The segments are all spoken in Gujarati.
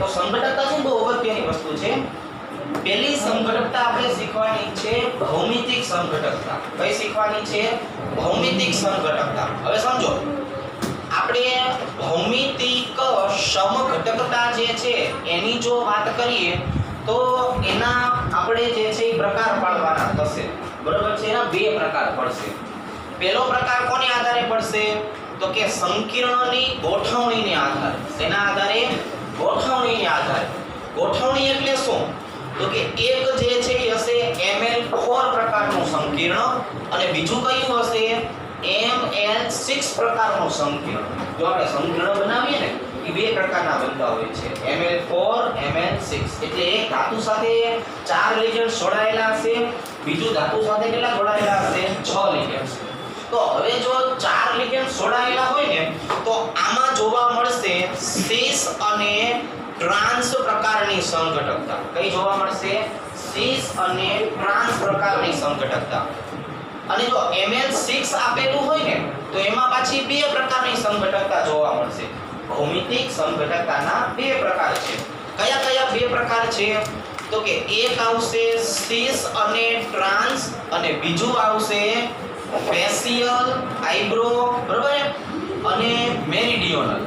તો સંઘટકતા છે બહુ અગત્યની વસ્તુ છે. પહેલી સંઘટકતા આપણે શીખવાની છે ભૌમિતિક સંઘટકતા. કઈ શીખવાની છે? ભૌમિતિક સંઘટકતા. હવે સમજો, આપણે ભૌમિતિક સમઘટકતા જે છે એની જો વાત કરીએ તો એના આપણે જે છે એ પ્રકાર પાડવાના થશે. બરોબર છે? એના બે પ્રકાર પડશે. પહેલો પ્રકાર કોને આધારે પડશે? તો કે સંકીર્ણની ગોઠવણીને આધારે. તેના આધારે? ગોઠવણીને આધારે. ગોઠવણી એટલે શું? તો કે એક જે છે એ હશે Ml4 પ્રકારનું સંકીર્ણ અને બીજું કયું હશે Ml6 પ્રકારનું સંકીર્ણ. જો આપણે સંકીર્ણ બનાવીએ ને એ બે પ્રકારના બનતા હોય છે, Ml4 Ml6. એટલે એક ધાતુ સાથે 4 લિગેન્ડ્સ જોડાયેલા હશે, બીજું ધાતુ સાથે કેટલા જોડાયેલા હશે? 6 લિગેન્ડ્સ. તો હવે જો 4 લિગેન્ડ્સ જોડાયેલા હોય ને તો આમાં જોવા મળશે સિસ અને ટ્રાન્સ પ્રકારની સંઘટકતા. કઈ જોવા મળશે? સિસ અને ટ્રાન્સ પ્રકારની સંઘટકતા. અને જો Ml6 આપેલું હોય ને તો એમાં પાછી બે પ્રકારની સંઘટકતા જોવા મળશે. ભૌમિતિક સંઘટકતાના બે પ્રકાર છે. કયા કયા બે પ્રકાર છે? તો કે એક આવશે સિસ અને ટ્રાન્સ અને બીજું આવશે ફેશિયલ આઈબ્રો, બરોબર, અને મેરિડિયોનલ.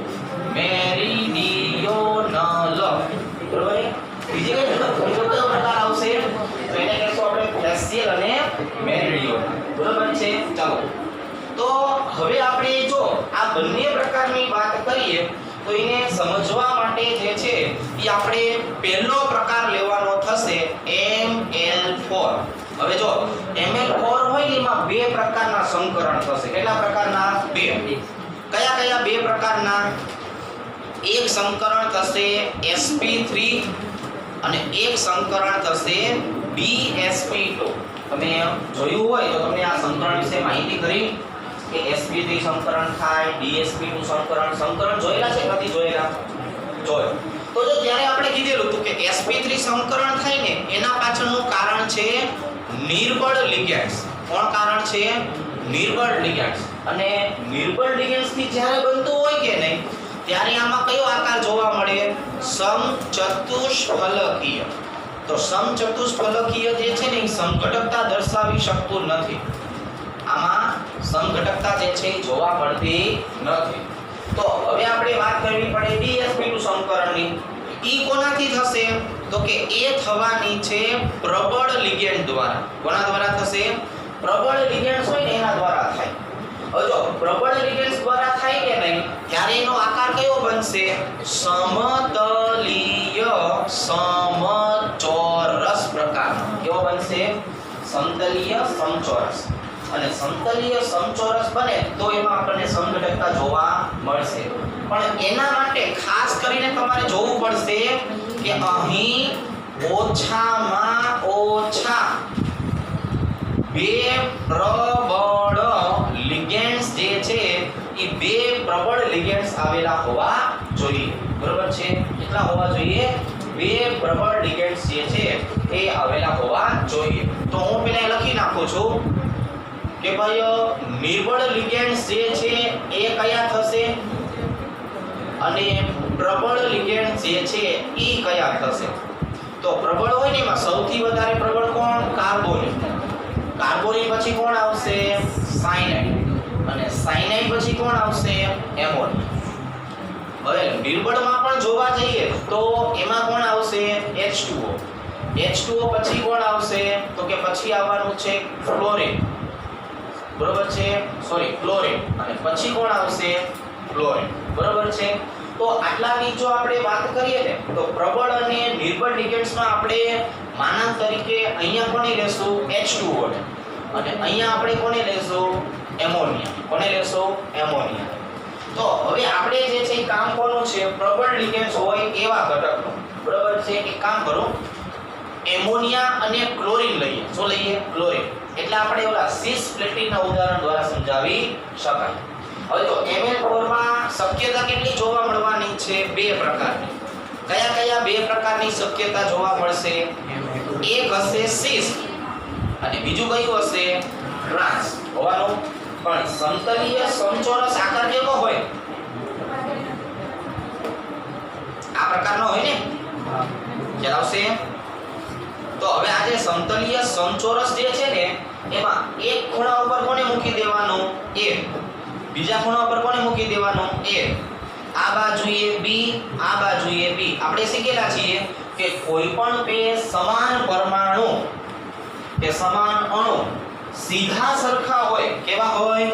બરોબર. બીજી કઈ પ્રકાર આવશે તો એને કહેશું આપણે ફેશિયલ અને મેરિડિયોનલ. બરોબર છે? ચાલો, તો હવે આપણે જો આ બંને પ્રકારની વાત કરીએ તો એને સમજવા માટે જે છે એ આપણે પહેલો પ્રકાર લેવાનો થશે Ml4. હવે જો Ml4 હોય એમાં બે પ્રકારના સંકરણ થશે. કેટલા પ્રકારના? બે. કયા કયા બે પ્રકારના? એક સંકરણ થશે sp3 અને એક સંકરણ થશે bsp2. તમે જોયું હોય તો તમને આ સંકરણ વિશે માહિતી કરી કે sp3 સંકરણ થાય, dsp2 સંકરણ જોયેલા છે? નથી જોયેલા? જોયું. તો જો ત્યારે આપણે કીધેલું હતું કે sp3 સંકરણ થાય ને એના પાછળનું કારણ છે નિર્બળ લિગેન્ડ્સ. કોણ કારણ છે? નિર્બળ લિગેન્ડ્સ. અને નિર્બળ લિગેન્ડ્સ થી જ્યારે બનતું હોય કે નહીં ત્યારે આમાં કયો આકાર જોવા મળે? સમચતુષ્ફલકીય. તો સમચતુષ્ફલકીય જે છે ને એ સંઘટકતા દર્શાવી શકતું નથી. આમાં સંઘટકતા જે છે એ જોવા મળતી નથી. તો હવે આપણે વાત કરવી પડે dsp2 સંકરણની. ઈ કોનાથી થશે? તો કે એ થવાની છે પ્રબળ લિગેન્ડ દ્વારા. કોના દ્વારા થશે? પ્રબળ લિગેન્ડ્સ હોય ને એના દ્વારા થાય. હવે જો પ્રબળ લિગેન્ડ્સ દ્વારા થાય કે નહીં ત્યારે એનો આકાર કયો બનશે? સમતલીય સમચોરસ પ્રકારનો. કેવો બનશે? સમતલીય સમચોરસ. અને સમતલીય સમચોરસ બને તો એમાં આપણને સંઘટકતા જોવા મળશે. પણ એના માટે ખાસ કરીને તમારે જોવું પડશે કે અહીં ઓછામાં ઓછા બે પ્રબળ લિગેન્ડ્સ જે છે એ બે પ્રબળ લિગેન્ડ્સ આવેલા હોવા જોઈએ. બરોબર છે? કેટલા હોવા જોઈએ? બે પ્રબળ લિગેન્ડ્સ જે છે એ આવેલા હોવા જોઈએ. તો હું પહેલા લખી નાખું છું કે ભાઈ નિર્બળ લિગેન્ડ્સ જે છે એ કયા થશે અને પ્રબળ લિગેન્ડ્સ જે છે એ કયા થશે. તો પ્રબળ હોય ને એમાં સૌથી વધારે પ્રબળ કોણ? કાર્બોનિલ. કાર્બોનિલ પછી કોણ આવશે? સાયનાઇડ. અને સાયનાઇડ પછી કોણ આવશે? એમોનિયા. હવે નિર્બળમાં પણ જોવા જઈએ તો એમાં કોણ આવશે? H2O. H2O પછી કોણ આવશે? તો કે પછી આવવાનું છે ફ્લોરિન. બરોબર છે? Sorry, chlorine. અને પછી કોણ આવશે? ફ્લોરિન. બરોબર છે? તો આટલાની જો આપણે વાત કરીએ ને તો પ્રબળ અને નિર્બળ લિગેન્ડ્સમાં આપણે માનાંક તરીકે અહીંયા કોને લેશું? H2O ને. અને અહીંયા આપણે કોને લેશું? એમોનિયા. કોને લેશું? એમોનિયા. તો હવે આપણે જે છે કામ કોનું છે? પ્રબળ લિગેન્ડ્સ હોય એવા ઘટકનું. બરોબર છે? એક કામ કરો, એમોનિયા અને ક્લોરિન લઈએ. શું લઈએ? ક્લોરિન. એટલે આપણે ઓલા સિસ પ્લેટિનના ઉદાહરણ દ્વારા સમજાવી શકાય. હવે તો Ml4 માં શક્યતા કેટલી જોવા મળવાની છે? બે પ્રકારની. કયા કયા બે પ્રકારની શક્યતા જોવા મળશે? એક હશે સિસ અને બીજું કયું હશે? ટ્રાન્સ હોવાનું. પણ સમતલીય સમચોરસ આકાર કેવો હોય? આ પ્રકારનો હોય ને, ખ્યાલ આવશે? તો હવે આ જે સમતલીય સમચોરસ જે છે ને એમાં એક ખૂણા ઉપર કોને મૂકી દેવાનું? A. બીજા ખૂણા ઉપર કોને મૂકી દેવાનું? A. આ બાજુએ B, આ બાજુએ B. આપણે શીખેલા છીએ કે કોઈ પણ બે સમાન પરમાણુ કે સમાન અણુ સીધા સરખા હોય, કેવા હોય?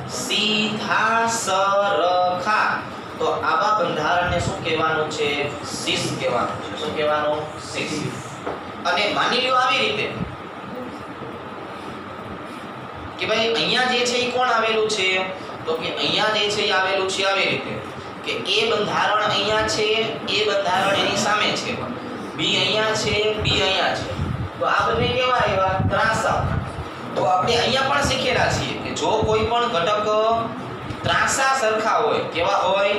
સીધા સરખા. તો આવા બંધારણને શું કહેવાનું છે? સીસ કહેવાનું છે. શું કહેવાનું? સીસ. અને માની લ્યો આવી રીતે કે ભાઈ અહીંયા જે છે એ કોણ આવેલું છે? તો કે અહીંયા જે છે એ આવેલું છે આવી રીતે કે એ બંધારણ અહીંયા છે, એ બંધારણ એની સામે છે, બી અહીંયા છે, બી અહીંયા છે. તો આ બંને કેવા આવ્યા? ત્રાંસા. તો આપણે અહીંયા પણ શીખેલા છીએ કે જો કોઈ પણ ઘટક ત્રાંસા સરખા હોય, કેવા હોય?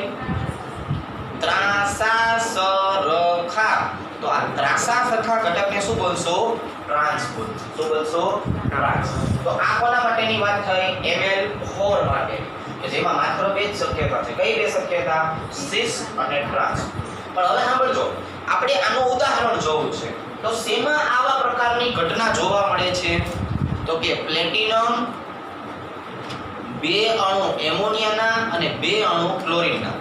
ત્રાંસા સરખા. તો આ ત્રાંસા સરખા ઘટકને શું બોલશો? ટ્રાંસ બોલશો. શું બોલશો? ટ્રાંસ. તો આ કોના માટેની વાત થઈ? Ml4 માટે, કે જેમાં માત્ર બે જ શક્યતા છે. કઈ બે શક્યતા? સિસ અને ટ્રાંસ. પણ હવે સાંભળજો, આપણે આનું ઉદાહરણ જોવું છે. તો શેમાં આવા પ્રકારની ઘટના જોવા મળે છે? તો કે પ્લેટિનમ બે અણુ એમોનિયાના અને બે અણુ ક્લોરીનના.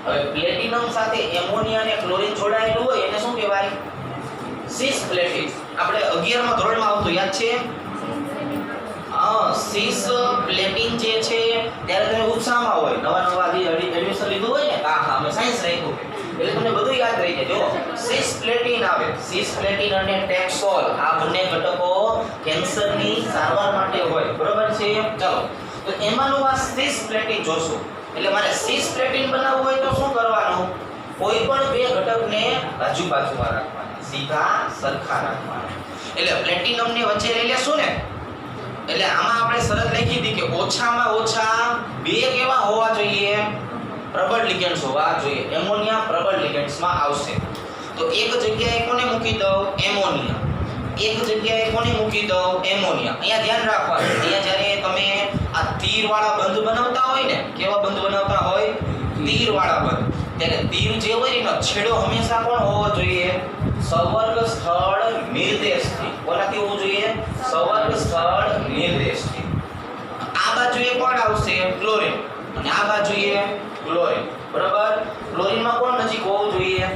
હવે પ્લેટિનમ સાથે એમોનિયા અને ક્લોરીન જોડાયેલું હોય એને શું કહેવાય? સિસ પ્લેટિન. આપણે 11 માં ધોરણમાં આવતું યાદ છે? સિસ પ્લેટિન જે છે ત્યારે તમે ઉત્સાહમાં હોય, નવા એડમિશન લીધું હોય ને, હા અમે સાયન્સ રાખ્યું એટલે તમને બધું યાદ રહી જાય. જો સિસ પ્લેટિન આવે, સિસ પ્લેટિન અને ટેક્સોલ આ બંને ઘટકો કેન્સરની સારવાર માટે હોય, બરોબર છે? ચાલો, તો એમાંનું આ સિસ પ્લેટિન જોશું. એટલે મારે સિસ પ્લેટિન બનાવવું હોય તો શું કરવાનું? કોઈ પણ બે ઘટકને બાજુમાં રાખવાના, સીધા સરખા રાખવાના. એટલે પ્લેટિનમને વચ્ચે લઈ લેશું ને, એટલે આમાં આપણે શરત લખી હતી કે ઓછામાં ઓછા બે કેવા હોવા જોઈએ? પ્રબળ લિગેન્ડ્સ હોવા જોઈએ. એમોનિયા પ્રબળ લિગેન્ડ્સમાં આવશે. તો એક જગ્યાએ કોને મૂકી દઉં? એમોનિયા. એક જગ્યાએ કોને મૂકી દઉં? એમોનિયા. અહીંયા ધ્યાન રાખવાનું, અહીંયા જ્યારે તમે આ તીરવાળા બંધ બનાવતા હોય ને, કેવા બંધ બનાવતા હોય? તીરવાળા બંધ. ત્યારે તીર જે હોય એનો છેડો હંમેશા કોણ હોવો જોઈએ? સંવર્ગ સ્થળ નિર્દેશથી. કોનાથી હોવું જોઈએ? સંવર્ગ સ્થળ નિર્દેશથી. આ બાજુએ કોણ આવશે? ક્લોરીન. અને આ બાજુએ ક્લોરીન. બરાબર? ક્લોરીનમાં કોણ નજીક હોવું જોઈએ?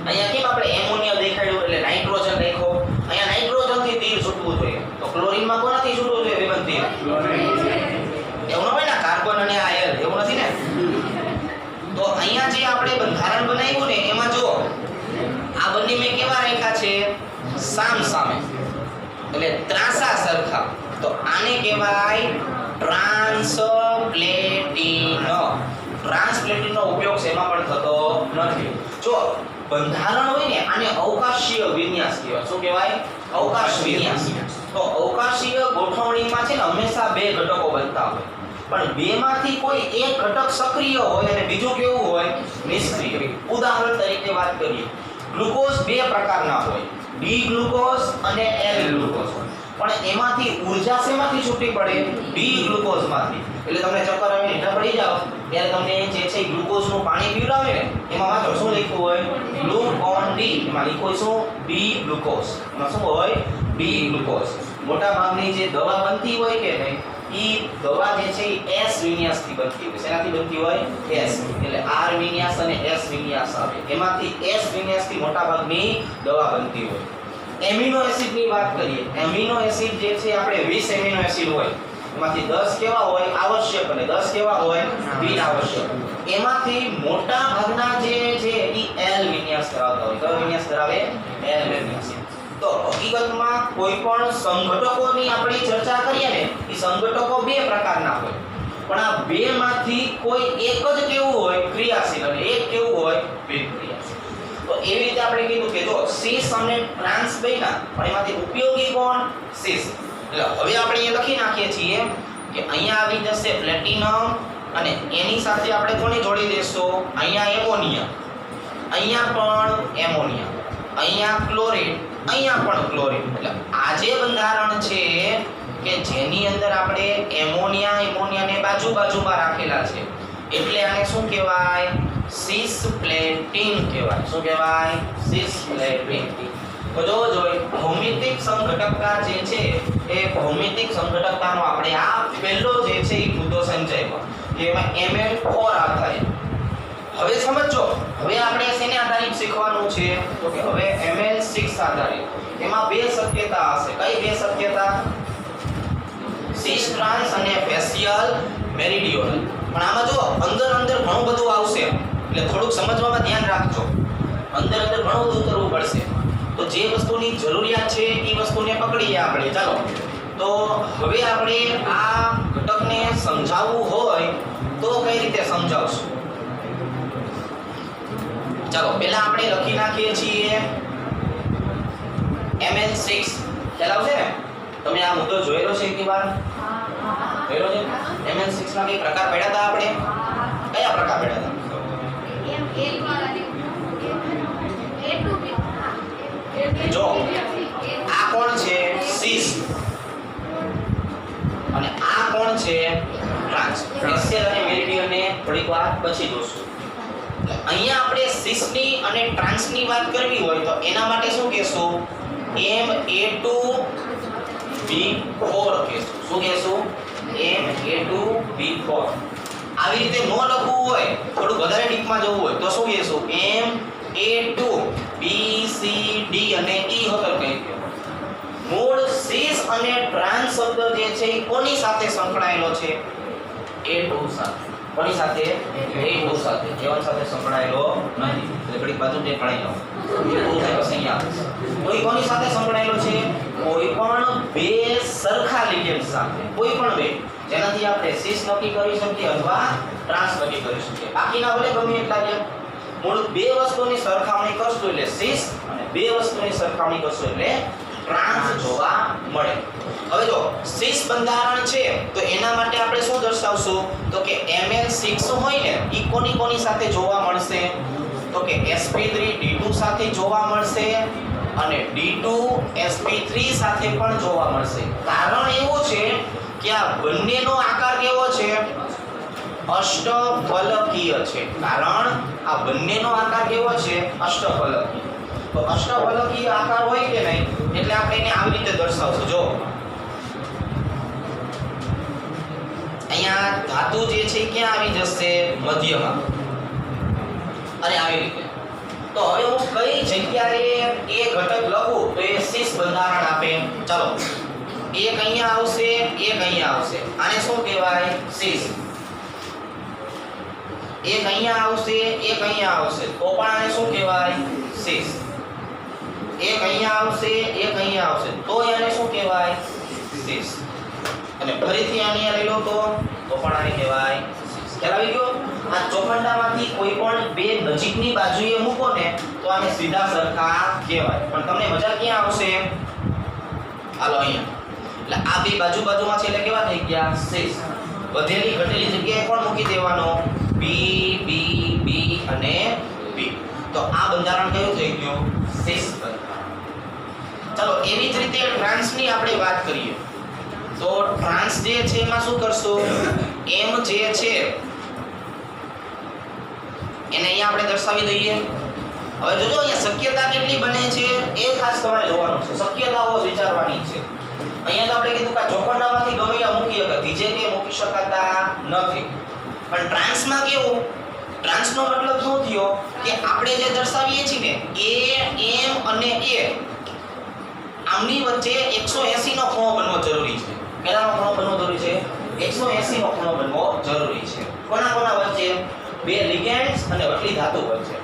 અહીંયા કેમ આપણે એમોનિયા દેખાડ્યું એટલે નાઇટ્રોજન લખ્યો. અહીંયા નાઇટ્રોજનથી તીર છૂટવું જોઈએ. તો ક્લોરીનમાં કોનાથી છૂટવું જોઈએ? વિમન તીર. એવું ન હોય ને કાર્બન અને આયન, એવું નથી ને? તો અહીંયા જે આપણે બંધારણ બનાવ્યું ને એમાં જો આ બંને મેં કેવા રાખ્યા છે? સામ સામે, એટલે ત્રાંસા સરખા. તો આને કહેવાય ટ્રાન્સપ્લેટિન. ટ્રાન્સપ્લેટિનનો ઉપયોગ શેમાં પણ થતો નથી. જો બંધારણ હોય ને આને અવકાશીય વિન્યાસ કહેવાય. શું કહેવાય? અવકાશ વિન્યાસ. તો અવકાશીય ગોઠવણીમાં છે ને હંમેશા બે ઘટકો બનતા હોય, પણ બેમાંથી કોઈ એક ઘટક સક્રિય હોય અને બીજું કેવું હોય? નિષ્ક્રિય. ઉદાહરણ તરીકે વાત કરીએ, ગ્લુકોઝ બે પ્રકારના હોય, ડી ગ્લુકોઝ અને એલ ગ્લુકોઝ. પણ એમાંથી ઊર્જા શેમાંથી છૂટી પડે? ડી ગ્લુકોઝમાંથી. એટલે તમને ચક્કર આવીને હેઠા પડી જાવ ત્યારે તમને જે છે ગ્લુકોઝનું પાણી પીવડાવે ને એમાં માત્ર શું લખ્યું હોય? ગ્લુકોન ડી. એમાં લખ્યું હોય શું? D glucose. એમાં શું હોય? D glucose. મોટા ભાગની જે દવા બનતી હોય કે નહીં, ઈ દવા જે છે એ S વિન્યાસથી બનતી હોય. શેનાથી બનતી હોય? S. એટલે R વિન્યાસ અને S વિન્યાસ આવે. એમાંથી S વિન્યાસથી મોટા ભાગની દવા બનતી હોય. એમિનો એસિડની વાત કરીએ, એમિનો એસિડ જે છે આપણે 20 એમિનો એસિડ હોય, એમાંથી 10 કેવા હોય? આવશ્યક અને 10 કેવા હોય? બિન આવશ્યક. એમાંથી મોટા ભાગના જે છે ઈ L વિન્યાસ ધરાવતા હોય. કયો વિન્યાસ ધરાવે? L વિન્યાસ. તો હકીકતમાં કોઈ પણ સંઘટકોની આપણે ચર્ચા કરીએ ને, એ સંઘટકો બે પ્રકારના હોય, પણ આ બેમાંથી કોઈ એક જ કેવું હોય? ક્રિયાશીલ, અને એક કેવું હોય? બિન ક્રિયાશીલ. તો એવી રીતે આપણે કીધું કે જો સિસ અને ટ્રાન્સ બન્યા, પણ એમાંથી ઉપયોગી કોણ? સિસ. એટલે હવે આપણે અહીંયા લખી નાખીએ છીએ કે અહીંયા આવી જશે પ્લેટિનમ અને એની સાથે આપણે કોને જોડી દેશું? અહીંયા એમોનિયા, અહીંયા પણ એમોનિયા, અહીંયા ક્લોરીન, અહીંયા પણ ક્લોરીન. એટલે આ જે બંધારણ છે કે જેની અંદર આપણે એમોનિયાને બાજુમાં રાખેલા છે, એટલે આને શું કહેવાય? સિસપ્લેટિન કહેવાય. શું કહેવાય? સિસપ્લેટિન. તો જો ભૌમિતિક સમઘટકતા જે છે એ ભૌમિતિક સમઘટકતાનો આપણે આ પહેલો જે છે એ મુદ્દો સમજાવ્યો કે એમાં Mn4 આધારિત. હવે સમજો, હવે આપણે શેને આધારિત શીખવાનું છે? તો કે હવે Mn6 આધારિત. એમાં બે શક્યતા હશે. કઈ બે શક્યતા? સિસ ટ્રાન્સ અને ફેશિયલ મેરીડિયોનલ. પણ આમાં જો અંદર ઘણું બધું આવશે એટલે થોડુંક સમજવામાં ધ્યાન રાખજો. અંદર ઘણું બધું કરવું પડશે. તો જે વસ્તુની જરૂરિયાત છે એ વસ્તુને પકડીએ આપણે. ચાલો, તો હવે આપણે આ ઘટકને સમજાવવું હોય તો કઈ રીતે સમજાવશું? ચાલો, પહેલા આપણે લખી નાખીએ છીએ Mn6. ખ્યાલ આવશે ને? તમે આ મુદ્દો જોયેલો છે એક વાર? જોયેલો છે? Mn6 ના કઈ પ્રકાર પડ્યા હતા આપણે? કયા પ્રકાર પડ્યા હતા? જો આ કોણ છે? સિસ. અને આ કોણ છે? ટ્રાન્સ. ફેશિયલ અને મેરીડિયન ને થોડીક વાર પછી જોશું. અહીંયા આપણે સિસની અને ટ્રાન્સની વાત કરવી હોય તો એના માટે શું કહેશું? Ma2B4 કહેશું. શું કહેશું? Ma2B4. આવી રીતે નો લખવું હોય, થોડું વધારે ડીપમાં જવું હોય તો શું કહેશું? Ma2BCD અને E હોતર કહી દો. મૂળ સિસ અને ટ્રાન્સ શબ્દ જે છે એ કોની સાથે સંકળાયેલો છે? A2 સાથે. કોની સાથે? A2 સાથે. A1 સાથે સંકળાયેલો નથી. એટલે ઘડી બાજુ જે ગણાઈ લો. A2 થાય બસ અહીંયા. કોઈ કોની સાથે સંકળાયેલો છે? કોઈ પણ બે સરખા લિગેન્ડ સાથે. કોઈ પણ બે જેનાથી આપણે સિસ નક્કી કરી શકીએ અથવા ટ્રાન્સ નક્કી કરી શકીએ. બાકીના ભલે ગમે એટલા છે. મૂળ બે વસ્તુની સરખામણી કરશું એટલે સિસ અને બે વસ્તુની સરખામણી કરશું એટલે ટ્રાન્સ જોવા મળે. હવે જો સિસ બંધારણ છે તો એના માટે આપણે શું દર્શાવશું? તો કે Mn6 હોય ને ઈ કોની સાથે જોવા મળશે? તો કે sp3d2 સાથે જોવા મળશે અને d2 sp3 સાથે પણ જોવા મળશે. કારણ એવું છે કે આ બંનેનો આકાર કેવો છે? અષ્ટફલકીય છે. કારણ આ બંનેનો આકાર કેવો છે? અષ્ટફલકીય. તો અષ્ટફલકીય આકાર હોય કે નહીં એટલે આપણે એને આવી રીતે દર્શાવશું. જો અહીંયા ધાતુ જે છે ક્યાં આવી જશે? મધ્યમાં. અને આવી રીતે. તો હવે હું કઈ જગ્યાએ એ ઘટક લખું તો એ સિસ બંધારણ આપે? ચાલો, એક અહીંયા આવશે, એક અહીંયા આવશે. આને શું કહેવાય? સિસ. એક અહીંયા આવશે, એક અહીંયા આવશે. તો પણ આને શું કહેવાય? સિસ. એક અહીંયા આવશે, એક અહીંયા આવશે. તો આને શું કહેવાય? સિસ. અને ફરીથી આને લઈ લો તો પણ આને કહેવાય સિસ. ખ્યાલ આવી ગયો? આ ચોખંડામાંથી કોઈ પણ બે નજીકની બાજુએ મૂકો ને તો આને સીધા સરખા કહેવાય. પણ તમને મજા ક્યાં આવશે? હાલો અહીંયા. એટલે આ બે બાજુમાં છે એટલે કેવા થઈ ગયા? સિસ. વધેલી ઘટેલી જગ્યાએ પણ મૂકી દેવાનો B B B અને B. તો આ બંધારણ કયું થઈ ગયું? સિસ બંધારણ. ચાલો, એવી જ રીતે ટ્રાન્સની આપણે વાત કરીએ તો ટ્રાન્સ જે છે એમાં શું કરશું? M જે છે એને અહીંયા આપણે દર્શાવી દઈએ. હવે જોજો અહીંયા શક્યતા કેટલી બને છે એ ખાસ તમારે જોવાનું છે. શક્યતાઓ વિચારવાની છે. અહીંયા તો આપણે કીધું કે ચોખંડામાંથી ગમે ત્યાં મૂકી શકે, બીજે કે મૂકી શકાતા નથી. પણ ટ્રાન્સમાં કેવું? ટ્રાન્સનો મતલબ શું થયો કે આપણે જે દર્શાવીએ છીએ ને A M અને A આમની વચ્ચે 180 નો ખૂણો બનવો જરૂરી છે. કેટલાનો ખૂણો બનવો જરૂરી છે? 180 નો ખૂણો બનવો જરૂરી છે. કોના વચ્ચે? બે લિગેન્ડ્સ અને વટલી ધાતુ વચ્ચે.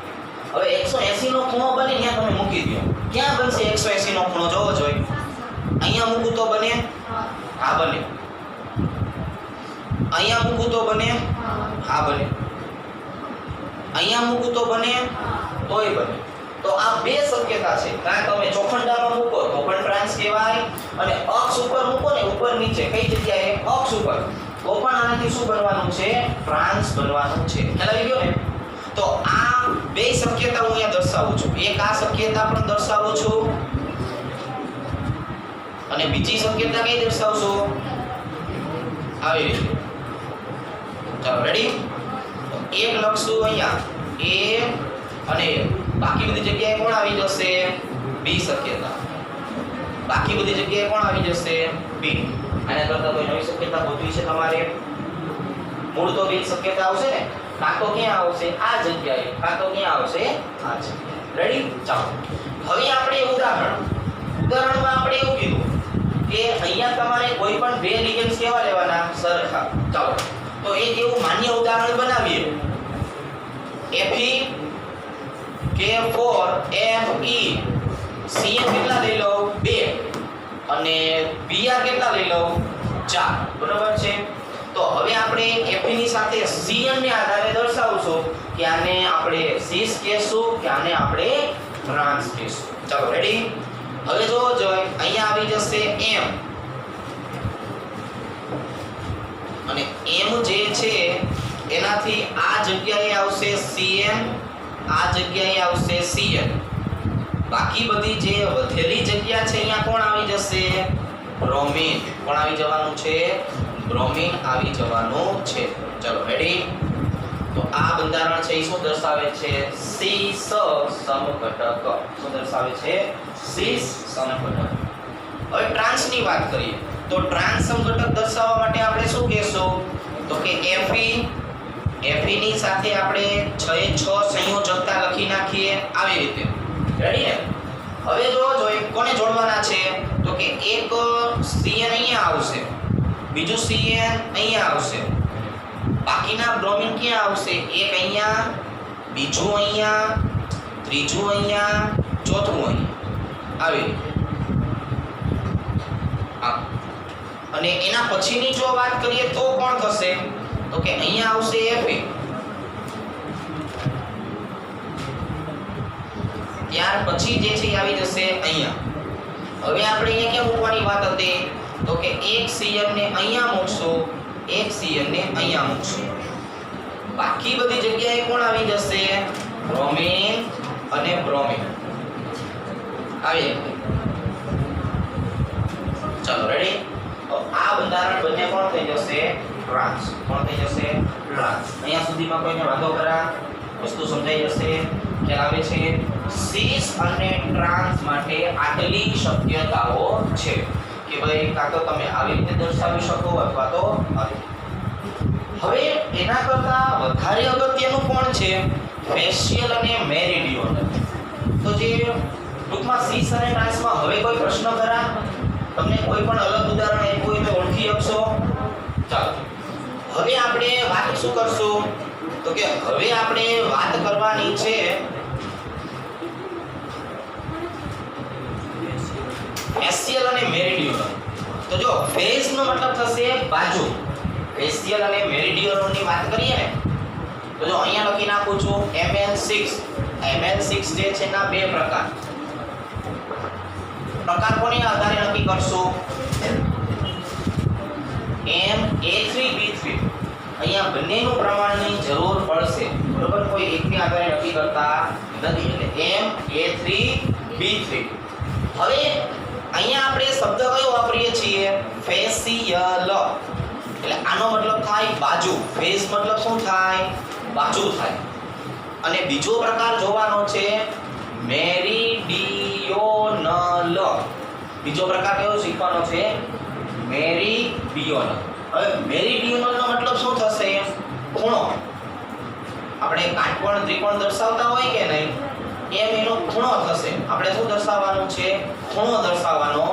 હવે 180 નો ખૂણો બની ત્યાં તમે મૂકી દો. ક્યાં બનશે 180 નો ખૂણો? જોવો જોઈએ. અહીંયા મૂકું તો બને? હા બને. અહીંયા મૂકું તો બને? હા બને. અહીંયા મૂકું તો બને? તોય બને. તો આ બે શક્યતા છે. કાં તમે ચોખંડામાં મૂકો તો પણ ટ્રાન્સ કહેવાય અને અક્ષ ઉપર મૂકો ને ઉપર નીચે કઈ જગ્યાએ? અક્ષ ઉપર. તો પણ આનાથી શું બનવાનું છે? ટ્રાન્સ બનવાનું છે. ખ્યાલ આવી ગયો ને? તો આ બે શક્યતા હું અહીંયા દર્શાવું છું. એક આ શક્યતા પણ દર્શાવું છું અને બીજી શક્યતા કઈ દર્શાવશો? આવી રીતે. ચાલો રેડી? એક લખશું અહીંયા a અને બાકી બધી જગ્યાએ કોણ આવી જશે b શક્યતા. બાકી બધી જગ્યાએ કોણ આવી જશે b. આના કરતા કોઈ નવી શક્યતા ગોતવી છે તમારે? મૂળ તો b શક્યતા આવશે ને. કાં તો ક્યાં આવશે આ જગ્યાએ, કાં તો ક્યાં આવશે આ જગ્યાએ. રેડી? ચાલો હવે આપણે ઉદાહરણમાં આપણે એવું કીધું કે અહીંયા તમારે કોઈ પણ બે લિગેન્ડ્સ કેવા લેવાના સરખા. ચાલો તો એક એવું માન્ય ઉદાહરણ બનાવીએ. Fe K4 Fe Cn કેટલા લઈ લો 2 અને Br કેટલા લઈ લો 4. બરાબર છે. તો હવે આપણે Fe ની સાથે Cn ને આધારે દર્શાવશું કે આને આપણે cis કહેશું કે આને આપણે trans કહેશું. ચાલો રેડી? હવે જો અહીંયા આવી જશે m અને m જે છે એનાથી આ જગ્યાએ આવશે Cn, આ જગ્યાએ આવશે Cn. બાકી બધી જે વધેલી જગ્યા છે અહીંયા કોણ આવી જશે બ્રોમિન. કોણ આવી જવાનું છે? બ્રોમિન આવી જવાનું છે. ચલો રેડી? તો આ બંધારણ છે એ શું દર્શાવે છે? cis સમઘટક. શું દર્શાવે છે? cis સમઘટક. હવે ટ્રાન્સ ની વાત કરીએ તો ટ્રાન્સ સમઘટક દર્શાવવા માટે આપણે શું કહેશું? તો કે Fe ની સાથે આપણે 6 એ 6 સંયોજકતા લખી નાખીએ આવી રીતે. રેડી ને? હવે જો કોને જોડવાના છે? તો કે એક Cn અહીંયા આવશે, બીજું Cn અહીંયા આવશે, બાકીના બ્રોમિન ક્યાં આવશે? એક અહીંયા, બીજું અહીંયા, ત્રીજું અહીંયા, ચોથું અહીંયા આવી રીતે. અને એના પછીની જો વાત કરીએ તો કોણ થશે? તો કે અહીંયા આવશે Fe, ત્યાર પછી જે છે આવી જશે અહીંયા. હવે આપણે અહીંયા ક્યાં મૂકવાની વાત હતી? તો કે એક Cn ને અહીંયા મૂકશું, એક Cn ને અહીંયા મૂકશું. બાકી બધી જગ્યાએ કોણ આવી જશે? બ્રોમિન અને બ્રોમિન આવી. ચાલો રેડી? તો આ બંધારણ બંને કોણ થઈ જશે? ટ્રાન્સ. કોણ થઈ જશે? ટ્રાન્સ. અહીંયા સુધીમાં કોઈને વાંધો ખરા? વસ્તુ સમજાઈ જશે? ખ્યાલ આવે છે? cis અને ટ્રાન્સ માટે આટલી શક્યતાઓ છે કે ભાઈ કાં તો તમે આવી રીતે દર્શાવી શકો અથવા તો આવી. હવે એના કરતા વધારે અગત્યનું કોણ છે? ફેશિયલ અને મેરિડિયોનલ. તો જે ટૂંકમાં cis અને ટ્રાન્સમાં હવે કોઈ પ્રશ્ન ખરા? તમને કોઈ પણ અલગ ઉદાહરણ આપ્યું હોય તો ઓળખી શકશો? ચાલો હવે આપણે વાત શું કરશું? તો કે હવે આપણે વાત કરવાની છે ફેશિયલ અને મેરિડિયોનલ. તો જો ફેસ નો મતલબ થશે બાજુ. ફેશિયલ અને મેરિડિયોનલ ની વાત કરીએ ને તો જો અહીંયા લખી નાખું છું ML6. ML6 જે છે ના બે પ્રકાર. પ્રકાર કોની આધારે નક્કી કરશું? Ma3B3. અહીંયા બંનેનું પ્રમાણની જરૂર પડશે. બરોબર? કોઈ એકની આધારે નક્કી કરતા નથી. એટલે Ma3B3. હવે અહીંયા આપણે શબ્દ કયો વાપરીએ છીએ? ફેશિયલ. એટલે આનો મતલબ થાય બાજુ. ફેસ મતલબ શું થાય? બાજુ થાય. અને બીજો પ્રકાર જોવાનો છે મેરિડિયોનલ. બીજો પ્રકાર કયો શીખવાનો છે? મેરિડિયોનલ. હવે મેરિડિયોનલ નો મતલબ શું થશે? ખૂણો. આપણે કાટકોણ ત્રિકોણ દર્શાવતા હોય કે નહીં એમ એનો ખૂણો થશે. આપણે શું દર્શાવવાનું છે? ખૂણો દર્શાવવાનો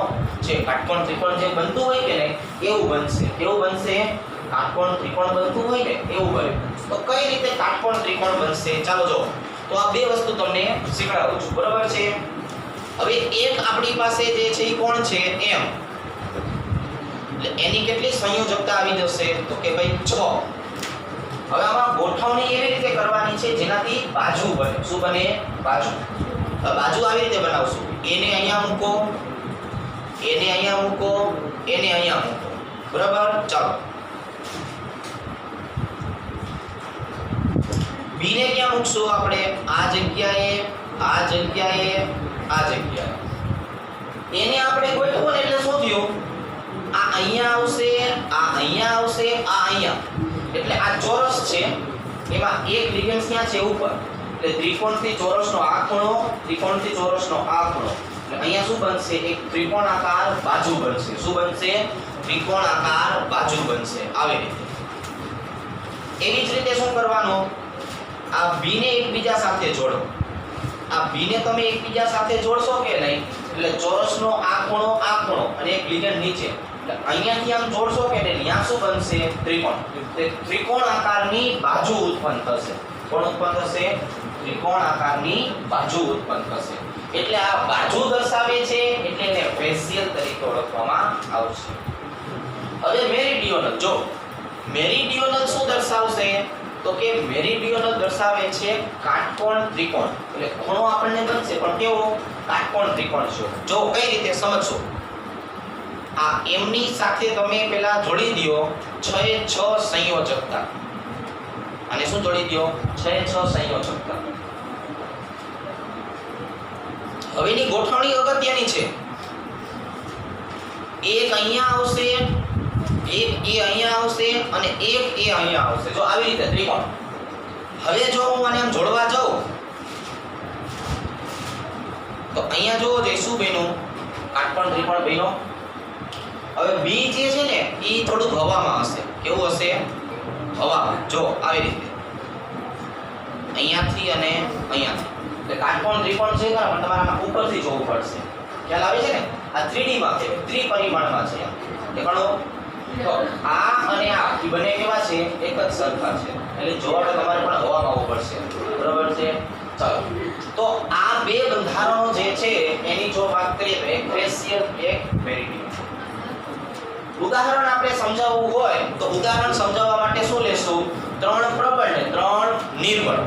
છે. કાટકોણ ત્રિકોણ જે બનતું હોય કે નહીં એવું બનશે. કેવું બનશે? કાટકોણ ત્રિકોણ બનતું હોય ને એવું બને. તો કઈ રીતે કાટકોણ ત્રિકોણ બનશે? ચાલો જો તો આ બે વસ્તુ તમને શીખવાડું છું. બરાબર છે? હવે એક આપણી પાસે જે છે એ કોણ છે? m. એટલે એની કેટલી સંયોજકતા આવી જશે? તો કે ભાઈ 6. હવે આમાં ગોઠવણી એવી રીતે કરવાની છે જેનાથી બાજુ બને. શું બને? બાજુ. હવે બાજુ આવી રીતે બનાવશું. એને અહીંયા મૂકો, એને અહીંયા મૂકો, એને અહીંયા મૂકો. બરાબર? ચાલો b ને ક્યાં મૂકશું આપણે? આ જગ્યાએ, આ જગ્યાએ, આ જગ્યાએ. એને આપણે ગોઠવો ને એટલે શું થયું? આ અહીંયા આવશે, આ અહીંયા આવશે, આ અહીંયા. એટલે આ ચોરસ છે. એમાં એક લિગેન્ડ ક્યાં છે ઉપર, એટલે ત્રિકોણથી ચોરસનો આ ખૂણો, ત્રિકોણથી ચોરસનો આ ખૂણો, એટલે અહીંયા શું બનશે, એક ત્રિકોણાકાર બાજુ બનશે. શું બનશે? ત્રિકોણાકાર બાજુ બનશે. આવી રીતે. એવી જ રીતે શું કરવાનું, આ B ને એકબીજા સાથે જોડો. આ B ને તમે એકબીજા સાથે જોડશો કે નહીં, એટલે ચોરસનો આ ખૂણો અને એક લિગેન્ડ નીચે, એટલે અહીંયાથી આમ જોડશો કે નહીં, ત્યાં શું બનશે, ત્રિકોણ. તે ત્રિકોણ આકારની બાજુ ઉત્પન્ન થશે. કોણ ઉત્પન્ન થશે? ત્રિકોણ આકારની બાજુ ઉત્પન્ન થશે. એટલે આ બાજુ દર્શાવે છે, એટલે એને ફેશિયલ તરીકે ઓળખવામાં આવશે. હવે મેરીડિયોનલ, જો મેરીડિયોનલ શું દર્શાવશે, તો કે મેરીડિયોનલ દર્શાવે છે કાટકોણ ત્રિકોણ. એટલે ખૂણો આપણને બનશે પણ કેવો, કાટકોણ ત્રિકોણ છે. જો કઈ રીતે સમજશો, આ m ની સાથે તમે પેલા જોડી દયો 6 સંયોજકતા. અને શું જોડી દયો, 6 સંયોજકતા. હવેની ગોઠવણી અગત્યની છે. એક અહીંયા આવશે, એક એ અહીંયા આવશે અને એક એ અહીંયા આવશે. જો આવી રીતે ત્રિકોણ. હવે જો હું આને આમ જોડવા જાઉં તો અહીંયા જો શું બન્યું, કાટકોણ ત્રિકોણ બન્યો. હવે B જે છે ને એ થોડુંક હવામાં હશે. કેવું હશે? હવામાં. જો આવી રીતે અહીંયાથી અને અહીંયાથી, એટલે કાટકોણ ત્રિકોણ છે પણ તમારે આમાં ઉપરથી જોવું પડશે. ખ્યાલ આવે છે ને? આ 3D માં છે, ત્રિપરિમાણમાં છે. એ ઘણો તો આ અને આ એ બંને કેવા છે, એક જ સરખા છે. એટલે જોડે તમારે પણ હવામાં આવવું પડશે. બરાબર છે? ચાલો, તો આ બે બંધારણો જે છે એની જો વાત કરીએ તો એક ફેશિયલ, એક મેરીડિયન. ઉદાહરણ આપણે સમજાવવું હોય તો ઉદાહરણ સમજાવવા માટે શું લેશું, 3 પ્રબળ ને 3 નિર્બળ.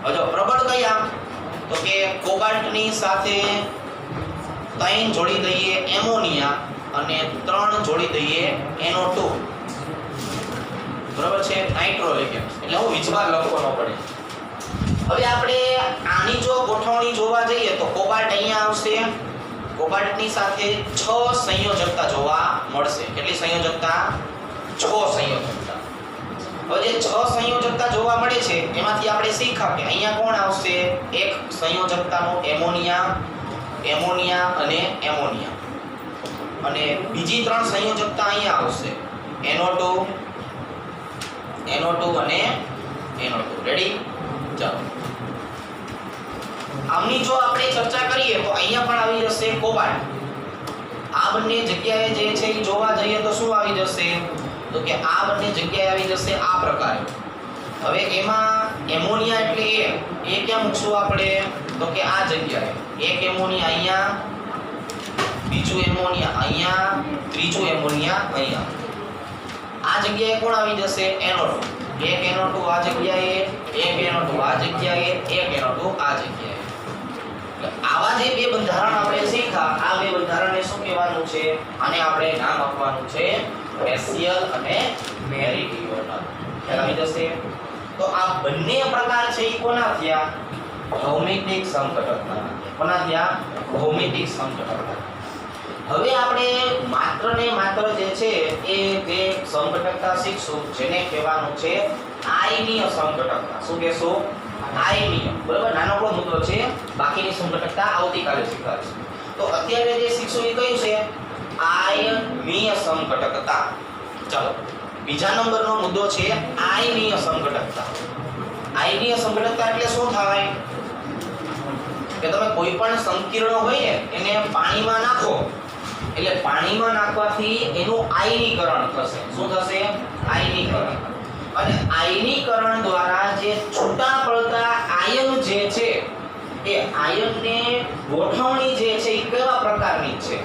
હવે જો પ્રબળ કયા, તો કે કોબાલ્ટની સાથે 3 જોડી દઈએ એમોનિયા અને 3 જોડી દઈએ NO2. બરાબર છે? નાઇટ્રોલિગેન્સ. એટલે હું વિચવાર લખવો ન પડે. હવે આપણે આની જો ગોઠવણી જોવા જઈએ તો કોબાલ્ટ અહીંયા આવશે, કોબાલ્ટની સાથે 6 સંયોજકતા જોવા મળશે. કેટલી સંયોજકતા? 6 સંયોજકતા. હવે જે 6 સંયોજકતા જોવા મળે છે એમાંથી આપણે શીખ્યા કે અહીંયા કોણ આવશે, એક સંયોજકતાનું એમોનિયા, એમોનિયા અને એમોનિયા, અને બીજી 3 સંયોજકતા અહીંયા આવશે, NO2, NO2 અને NO2. રેડી? ચાલો, આમની જો આપણે ચર્ચા કરીએ તો અહીંયા પણ આવી જશે કોબાલ્ટ. આ બંને જગ્યાએ જે છે એ જોવા જઈએ તો શું આવી જશે, તો કે આ બંને જગ્યાએ આવી જશે આ પ્રકારે. હવે એમાં એમોનિયા એટલે એ ક્યાં મૂકશું આપણે, તો કે આ જગ્યાએ. એક એમોનિયા અહીંયા, બીજું એમોનિયા અહીંયા, ત્રીજું એમોનિયા અહીંયા. આ જગ્યાએ કોણ આવી જશે, NO2. એક NO2 આ જગ્યાએ, એક NO2 આ જગ્યાએ, એક NO2 આ જગ્યાએ. આવા જે બે બંધારણ આપણે શીખ્યા, આ બે બંધારણને શું કહેવાનું છે, આને આપણે નામ આપવાનું છે ફેશિયલ અને મેરીડિયોનલ. ખ્યાલ આવી જશે? તો આ બંને પ્રકાર છે એ કોના થયા, ભૌમિતિક સમઘટકના. કોના થયા? ભૌમિતિક સમઘટકના. હવે આપણે માત્ર ને માત્ર જે છે એ જે સમઘટકતા શીખશું જેને કહેવાનું છે આયનીય સમઘટકતા. શું કહેશું? આયનીય. બરાબર? નાનકડો મુદ્દો છે, બાકીની સમઘટકતા આવતીકાલે શીખવાડીશું. તો અત્યારે જે શીખશું એ કયું છે, આયનીય સમઘટકતા. ચાલો, બીજા નંબરનો મુદ્દો છે આયનીય સમઘટકતા. આયનીય સમઘટકતા એટલે શું થાય કે તમે કોઈ પણ સંકીર્ણ હોય ને એને પાણીમાં નાખો, એટલે પાણીમાં નાખવાથી એનું આયનીકરણ થશે. શું થશે? આયનીકરણ. અને આયનીકરણ દ્વારા જે છૂટા પડતા આયન જે છે એ આયનને ગોઠવણી જે છે એ કેવા પ્રકારની છે,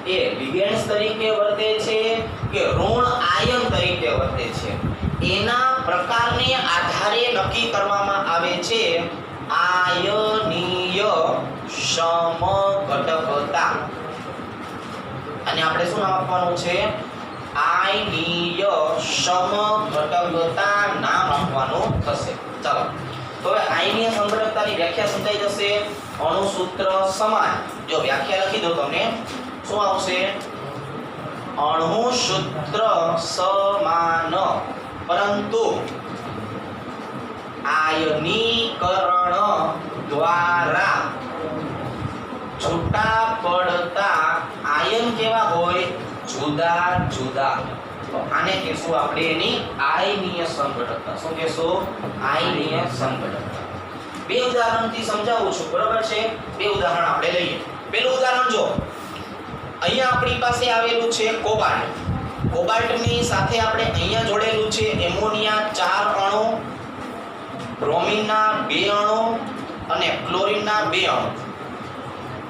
એ લિગેન્ડ્સ તરીકે વર્તે છે કે ઋણ આયન તરીકે વર્તે છે, એના પ્રકારને આધારે નક્કી કરવામાં આવે છે આયનીય સમઘટકતા. અને આપણે શું નામ આપવાનું છે, આયનીય સમઘટકતા નામ આપવાનું થશે. ચાલો, તો હવે આયનીય સમઘટકતાની વ્યાખ્યા સમજાઈ જશે. અણુસૂત્ર સમાન. જો વ્યાખ્યા લખી દો તમને શું આવશે, અણુસૂત્ર સમાન પરંતુ આયનીકરણ દ્વારા છૂટા પડતા આયન કેવા હોય? જુદા જુદા. તો આને કહેશું આપણે એની આયનીય સંઘટકતા. શું કહેશું? આયનીય સંઘટકતા. બે ઉદાહરણથી સમજાવું છું, બરાબર છે? બે ઉદાહરણ આપણે લઈએ. પહેલું ઉદાહરણ જો, અહીંયા આપણી પાસે આવેલું છે કોબાલ્ટ. કોબાલ્ટની સાથે આપણે અહીંયા જોડેલું છે એમોનિયા 4 અણુ, બ્રોમિનના 2 અણુ અને ક્લોરીનના 2 અણુ.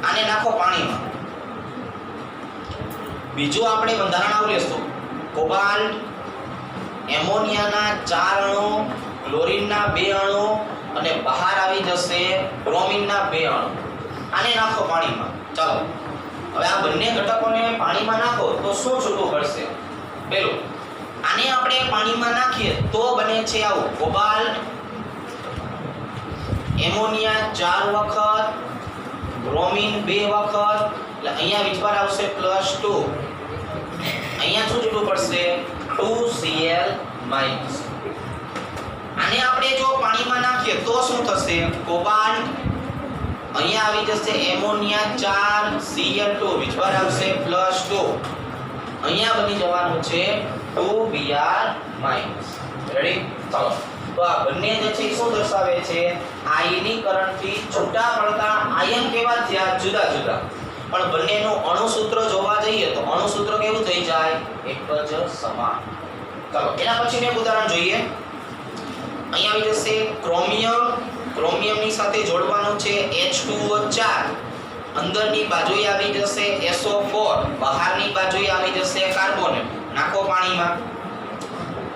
આને નાખો પાણીમાં. બીજું આપણે બંધારણ આવું લેશું. કોબાલ્ટ, એમોનિયાના 4 અણુ, ક્લોરીનના 2 અણુ અને બહાર આવી જશે બ્રોમિનના 2 અણુ. આને નાખો પાણીમાં. ચાલો હવે આ બંને ઘટકોને પાણીમાં નાખો તો શું છૂટું પડશે? પેલું, આને આપણે પાણીમાં નાખીએ તો બને છે આવું: કોબાલ્ટ, એમોનિયા 4 વખત, બ્રોમિન 2 વખત, એટલે અહીંયા વિચાર આવશે +2. અહીંયા શું છૂટું પડશે? 2Cl-. આને આપણે જો પાણીમાં નાખીએ તો શું થશે? કોબાલ્ટ, અહીંયા આવી જશે એમોનિયા 4 Cl2, વિચાર આવશે +2. અહીંયા બની જવાનું છે 2Br-. રેડી? ચાલો તો આ બંને જે છે શું દર્શાવે છે? આયનીકરણથી છૂટા પડતા આયન કેવા થયા? જુદા જુદા. પણ બંનેનું અણુસૂત્ર જોવા જઈએ તો અણુસૂત્ર કેવું થઈ જાય? એક જ સમાન. ચાલો એના પછીનું એક ઉદાહરણ જોઈએ. અહીંયા આવી જશે ક્રોમિયમ. ક્રોમિયમની સાથે જોડવાનું છે H2O 4. અંદરની બાજુએ આવી જશે SO4, બહારની બાજુએ આવી જશે કાર્બોનેટ. નાખો પાણીમાં.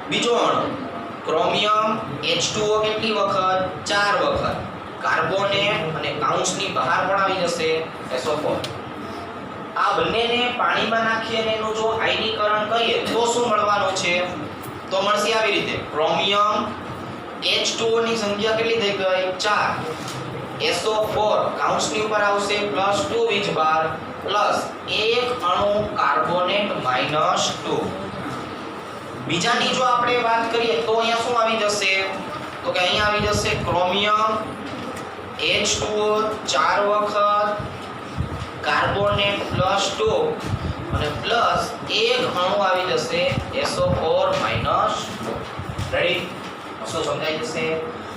બીજો અણુ ક્રોમિયમ, H2O કેટલી વખત? 4 વખત. કાર્બોનેટ અને કાઉન્સની બહાર પણ આવી જશે SO4. આ બંનેને પાણીમાં નાખી અને એનું જો આયનીકરણ કરીએ તો શું મળવાનું છે? તો મળશે આવી રીતે: ક્રોમિયમ, H2O ની સંખ્યા કેટલી થઈ ગઈ? 4. SO4 કાઉન્સની ઉપર આવશે +2 વીજભાર પ્લસ એક અણુ કાર્બોનેટ -2. બીજાની જો આપણે વાત કરીએ તો અહીંયા શું આવી જશે? તો કે અહીંયા આવી જશે ક્રોમિયમ, H2O 4 વખત, કાર્બોનેટ +2 અને પ્લસ એક અણુ આવી જશે SO4 -2. રેડી? શું સમજાઈ જશે?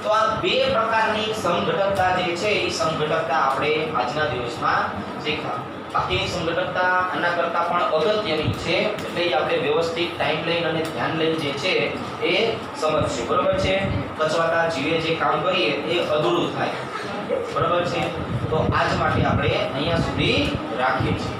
તો આ બે પ્રકારની સંઘટકતા જે છે એ સંઘટકતા આપણે આજના દિવસમાં શીખ્યા. બાકીની સંઘટકતા આના કરતા પણ અગત્યની છે, એટલે આપણે વ્યવસ્થિત ટાઈમ લઈને અને ધ્યાન લઈને જે છે એ સમજશું. બરોબર છે? કચવાટા જીવે જે કામ કરીએ એ અધૂરું થાય. બરોબર છે? તો આજ માટે આપણે અહીંયા સુધી રાખીએ છીએ.